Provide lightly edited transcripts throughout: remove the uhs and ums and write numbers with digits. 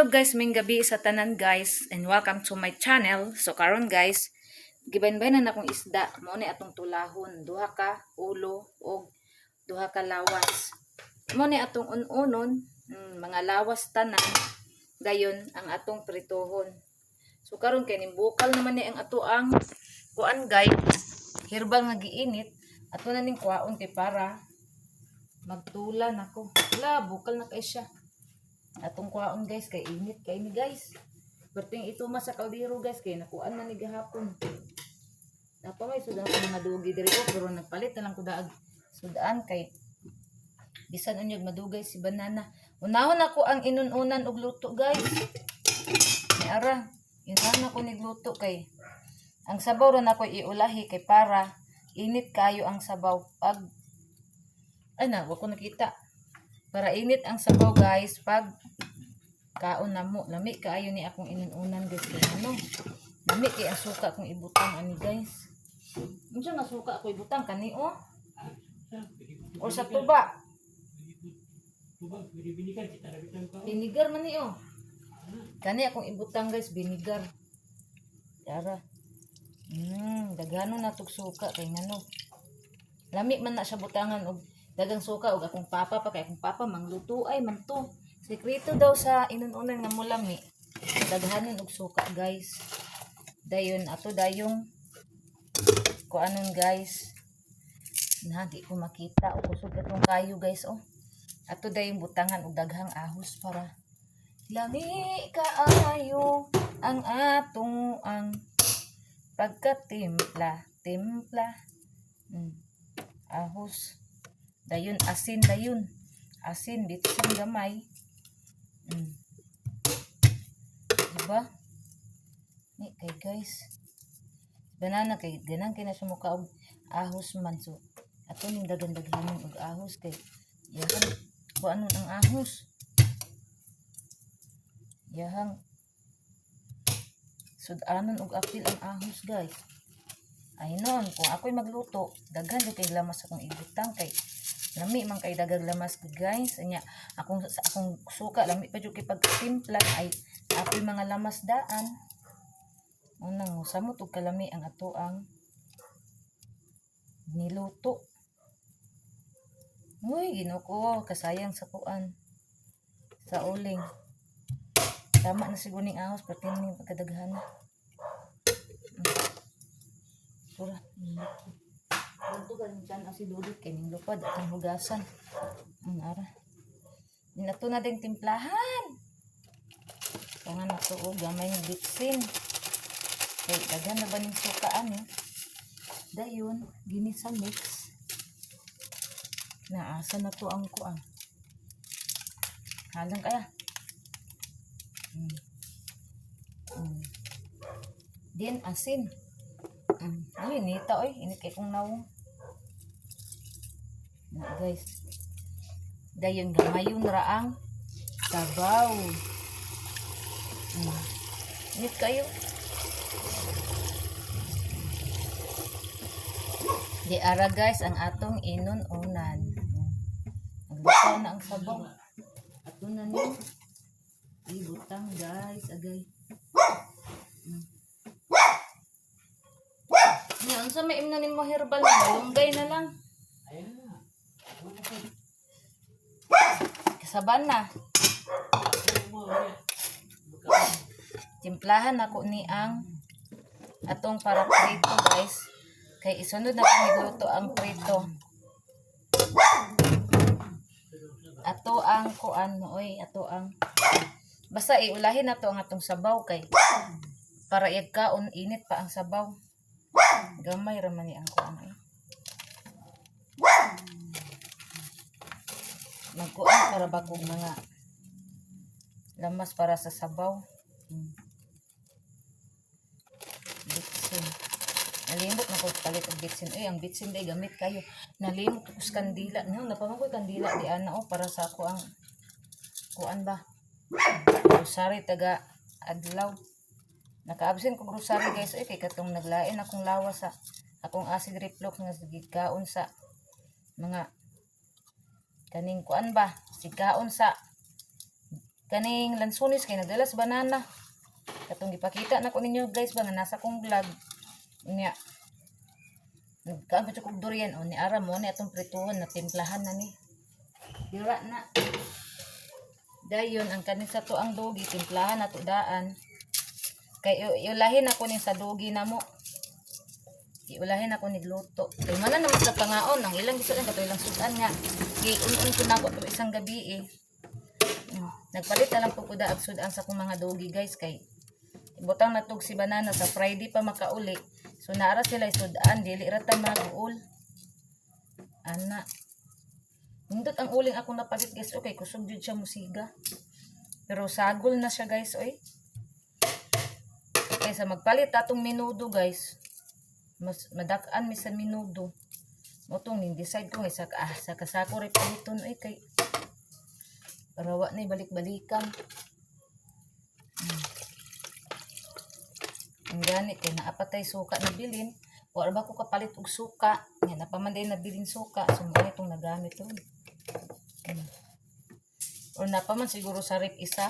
Hello guys, may gabi sa tanan guys and welcome to my channel. So karon guys, gibayn-baynan akong isda, mao ni atong tulahon, duha ka ulo o duha ka lawas. Mao ni atong unon, mga lawas tanan, dayon ang atong pritohon. So karon kay nimbukal naman ni ang ato ang kuan guys, herbal nga giinit, ato na ning kuhaon kay para magtulan ako. Wala, bukal na kay siya. Atong kuhaon guys, kay init kay ni guys. Perting ito sa kaldero guys, kay nakuan na ni gahapon. Dapat may sudan ko mga dugi diri ko, pero nagpalit na lang ko daag sudan kay bisan unyog madugay si banana. Unahon ako ang inununan og luto guys. Ni ara, inahan ako ni luto kay ang sabaw ron ako iulahi kay para init kayo ang sabaw pag ay na, wag ko nakita. Para init ang sabaw guys pag kaon na mo. Lami kaayo ni akong inununan guys. Kaya ano, lami kay ang suka kong ibutang ani guys. Unsa nga suka ako ibutang kani o? O sa tuba? Binigar man ni o. Kani akong ibutang guys, binigar. Yara. Dagano na tog suka kay ngano. Lami man na siya butangan og dagang suka og akong papa pa kay akong papa mangluto ay man to. Sekreto daw sa inununan nga mulami. Daghanon og suka guys. Dayon ato dayong kuanon guys. Di ko makita o kusog atong kayo guys oh. Ato dayong butangan og daghang ahos para lami kaayo ang atong ang pagkatimpla, timpla. Ahos. Dayon asin dayon. Asin bitsin gamay. Diba? Ni kay guys. Banana kay ganang kay na sumuka og ahos man so. Ato ning dagan-daghanon og ahos kay yahan kuanon ang ahos. Yahang sudanon og apil ang ahos guys. Ay non, kung ako'y magluto, daghan kay lamas akong ibutang kay lami man kay dagag lamas guys. Anya akong suka lami pa jud kay pagtimpla ay ako'y mga lamas daan. Unang samot og kalami ang ato ang niluto. Uy, Ginoo kasayang sa kuan. Sa uling. Tama na siguro ning ahos pati ning pagkadaghan. Pura. Ito galing dyan asi dudot kay ning lupad at ang hugasan. Ara. Dinato na din timplahan. Tungan na to o gamay ng bitsin. Kay daghan na ba ning sukaan eh. Dayon, ginisa mix. Naasa na to ang kuan. Halang kaya. Din asin. Ay, inita oy. Init kay kong nawong. Na guys. Dayon gamayon ra ang sabaw. Init kayo. Di ara guys ang atong inununan. Nagluto na ang sabaw. Ato na ni ibutang guys agay. Yan sa may imna nimo herbal na malunggay na lang. Kasaban na. Timplahan ako ni ang atong para prito guys. Kay isunod na kung nagluto ang prito. Ato ang kuan oy, ato ang basta iulahin na to ang atong sabaw kay para igkaon init pa ang sabaw. Gamay ra man ni ang kuan ay. Magkuan para bagong mga lamas para sa sabaw. Bitsin. Nalimot na ko palit og bitsin. Ay, ang bitsin day gamit kayo. Nalimot ko sa kandila. Napamangkoy kandila di ana para sa ako ang kuan ba. Grocery taga adlaw. Naka-absent ko grocery guys. Ay, kay katong naglain akong lawas sa akong acid reflux nga sigikaon sa mga kaning kuan ba. Sigkaon sa kaning lansunis kay nadalas banana. Katong gipakita na ko ninyo guys ba nga nasa kong vlog. Unya. Nagkaan pa kog durian o ni ara mo ni atong prituhon na timplahan na ni. Dira na. Dayon ang kanin sa to ang dogi timplahan na to daan. Kay iulahin ako ni sa dogi na mo. Iulahin ako ni luto. Kay man naman sa pangaon ang ilang gisudan kato ilang sudan nga. Kay un ko na ko to isang gabi eh. Nagpalit na lang po ko daag sudan sa kong mga dogi guys kay butang natog si banana sa Friday pa makauli. So naara sila sudan dili ra ta mag-uul. Ana. Nindot ang uling ako napalit guys. Okay, kusog jud siya musiga. Pero sagol na siya guys, oy. Kaysa magpalit atong minudo guys. Mas madak-an mi sa minudo. Motong ning decide ko nga sa kasako ri paliton oy kay parawa na balik-balikan. Ang gani kay naapatay suka na bilin. Wa ba ko kapalit og suka. Nga napamanday na bilin suka. So mo itong nagamit to. Or napaman siguro sa rip isa.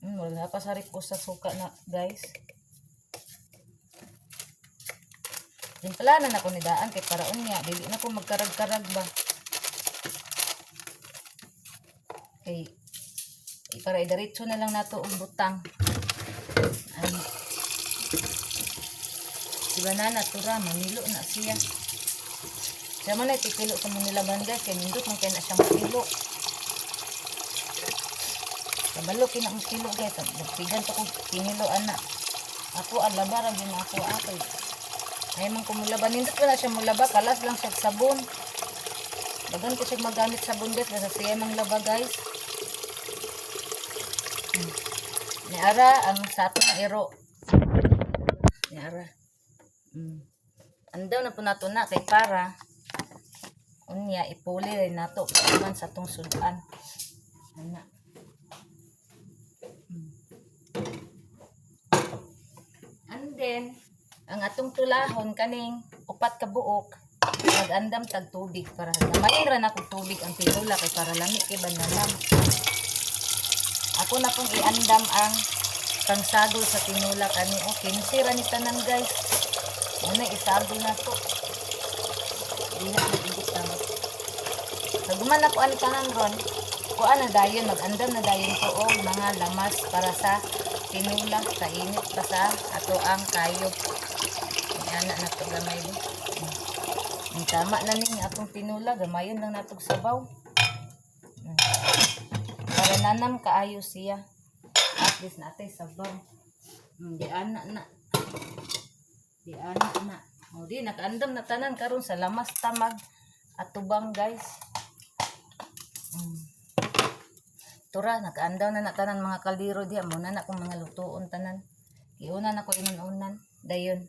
Wala pa sa rip ko sa suka na guys. Timplanan ako ni daan kay paraon niya. Dili na ko magkarag-karag ba. Kay para idiretso na lang nato og butang. Si banana tura manilo na siya. Siya man ay titilo sa Manilaban guys. Kaya nindot man kaya na siya matilo. Kabalo kina ang kilo guys. Nagpigan pa kong pinilo anak. Ako alabarag yun ako akay. Ay man kumulaban. Nindot pa na siya mulaba. Kalas lang siya sabon. Bagan ko siya magamit sabon guys. Basta siya mang laba guys. Niara ang sa ato ng iro. Niara. Andaw na po nato na kay para unya ipuli rin nato man sa tong sudan. Ana. And then ang atong tulahon kaning upat ka buok mag-andam tag tubig para gamayin ra na kog tubig ang tinula kay para lami kay bananam. Ako na pong iandam ang pangsagol sa tinula kani okay nisira ni tanan guys. Una isagol na to. Di na igot na. Naguman ako ani tanan ron. Kuan na dayon mag-andam na dayon to og mga lamas para sa tinula sa init pa sa ato ang kayod. Ana na to gamay din. Ang tama na ning atong tinula gamayon lang natog sabaw. Para nanam kaayo siya. At least natay sabaw. Di ana na. Di ana na. O di nakaandam na tanan karon sa lamas tamag at tubang guys. Tura nakaandaw na tanan mga kaldero diha mo na akong mga lutuon tanan. Iuna na ko inunan dayon.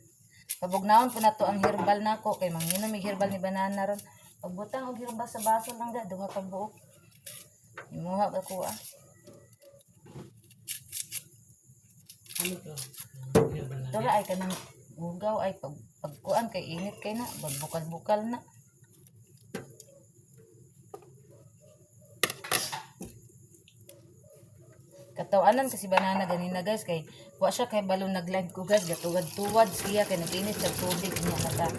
Pabugnaon po na to ang herbal nako kay manginom mig herbal ni banana ron. Pagbutang og herbal sa baso lang ga duha ka buok. Imuha ako Ano to? Tura ay kanang ugaw ay pagkuan kay init kay na bagbukal-bukal na. Katawanan kasi banana ganina guys kay wa siya kay balon nag-live ko guys gatuwad-tuwad siya kay naginit sa tubig niya naka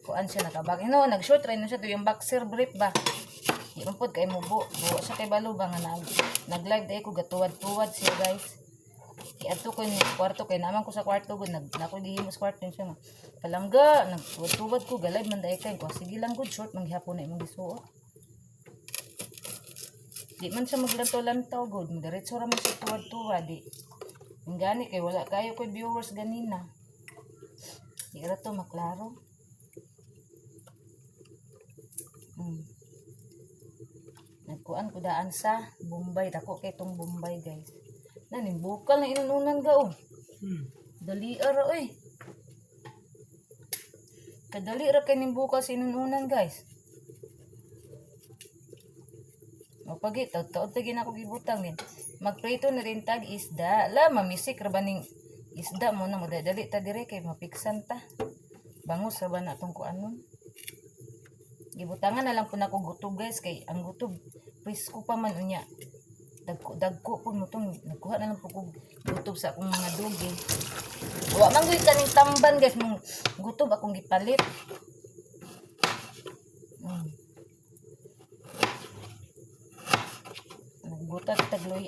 kuan siya nakabag nag-short try na siya to yung boxer brief ba di man pod kay mubo wa siya kay balo ba nga nag-live dai ko gatuwad-tuwad siya guys kay ato ko ni kwarto kay naman ko sa kwarto gud nako gihimos kwarto siya nga palangga nagtuwad-tuwad ko ga-live man dai kay ko sige lang good short manghapon na imong gisuot. Di man siya maglantaw-lantaw good. Diretso ra man siya tuwad-tuwad di. Ang gani kay wala kayo ko viewers ganina. Di ra to maklaro. Nagkuan ko daan sa Bombay. Dako kay tong Bombay guys. Naning bukal na inununan ga oh. Dali ra oy. Kadali ra kay ning bukal sa inununan guys. O pagi taud-taud tagi na ko gibutang din. Magprito na rin tag isda. La mamisik ra baning isda mo na madadali ta dire kay mapiksan ta. Bangus ra ba na tong kuan mo. Gibutangan na lang po nako gutog guys kay ang gutog presko pa man unya. dagko po mo tong nagkuha na lang po kog gutob sa akong mga dugi. Wa man gyud kaning tamban guys, mong gutob akong gipalit. Nagbutat tagloy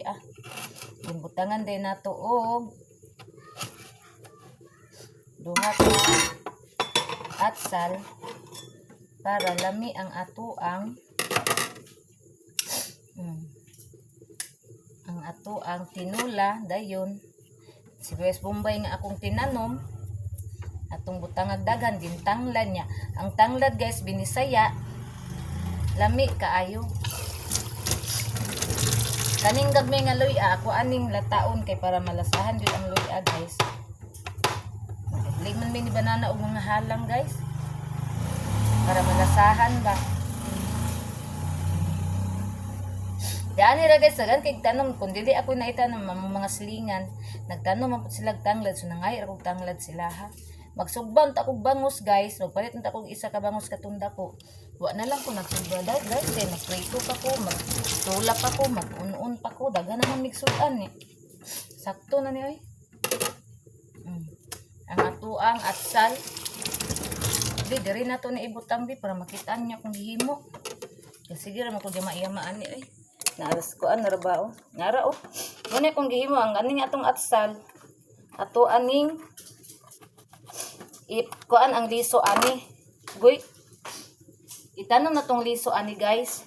Gimbutangan din nato og duha ka atsal para lami ang atuang ang tinula dayon sibuyas bombay nga akong tinanom atong butangag daghan din tanglad niya. Ang tanglad guys binisaya lami kaayo. Kaning gagmay nga luya ako aning lataon kay para malasahan gyud ang luya guys. Ligman mi ni banana og mga halang guys para malasahan ba. Dani ra guys sagan kay tanom kun dili ako naitanom mga silingan nagtanom man sila tanglad so nangay ra kog tanglad sila ha. Magsugban ta kog bangus guys, magpalit ta kog isa ka bangus katunda ko. Wa na lang ko nagsugba guys kay nagprito pa ko, magtulak pa ko, mag-un-un pa ko, daghan naman migsudan ni. Sakto na ni oy. Ang atuang atsal. Diri na to ni ibutang bi para makitaan niya kung gihimo. Kasi gira man ko maiyamaan ni oy. Naalas ko ra ba oh. Ngara oh. Muna kung gihimo ang aning atong atsal. Ato aning kuan ang liso ani. Guy. Itanom na tong liso ani guys.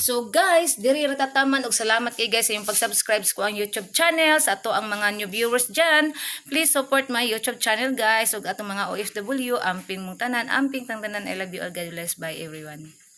So guys, diri ra tataman og salamat kay guys sa inyong pag-subscribe ko ang YouTube channel sa ato ang mga new viewers diyan. Please support my YouTube channel guys ug atong mga OFW amping mong tanan, amping tang tanan. I love you all. God bless. Bye everyone.